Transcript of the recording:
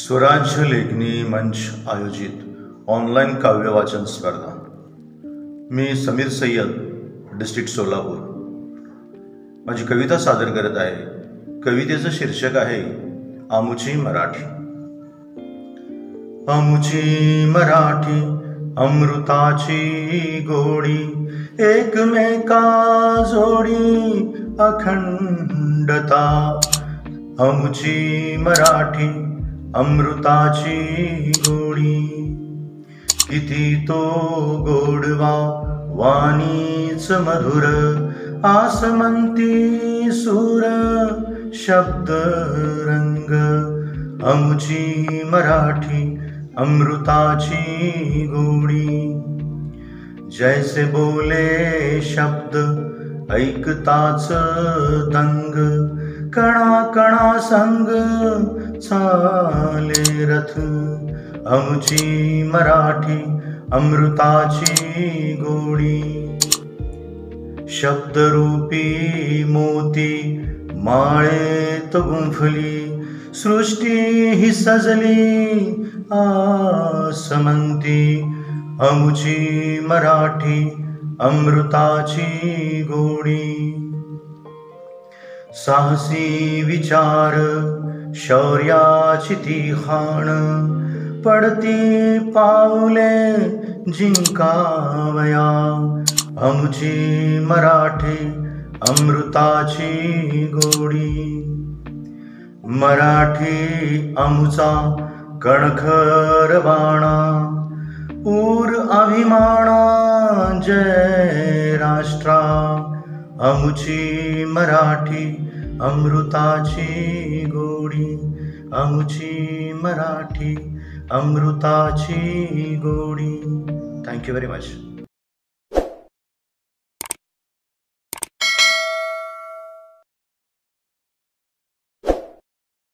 स्वराज्य लेखनी मंच आयोजित ऑनलाईन काव्य वाचन स्पर्धा। मी समीर सय्यद, डिस्ट्रिक्ट सोलापूर, माझी कविता सादर करत आहे। कवितेचं शीर्षक आहे आमुची मराठी। आमुची मराठी अमृताची गोडी, एकमेका जोडी अखंडता। आमुची मराठी अमृताची गोडी, किती तो गोडवा वाणीच मधुर, आसमंती सूर शब्द रंग। आमुची मराठी अमृताची गोडी, जैसे बोले शब्द ऐकताच दंग, कणा कणा संग चाले रथ। आमुची मराठी अमृताची गोडी, शब्दरूपी मोती माळेत गुंफली, सृष्टी ही सजली आसमंती। आमुची मराठी अमृताची गोडी, साहसी विचार शौर्याची ती खाण, पडती पाऊले जिंकावया। आमुची मराठी अमृताची गोडी, मराठी आमुचा कणखर बाणा, ऊर अभिमाना जय राष्ट्रा। आमुची मराठी अमृताची गोडी, आमुची मराठी अमृताची गोडी। Thank you very much.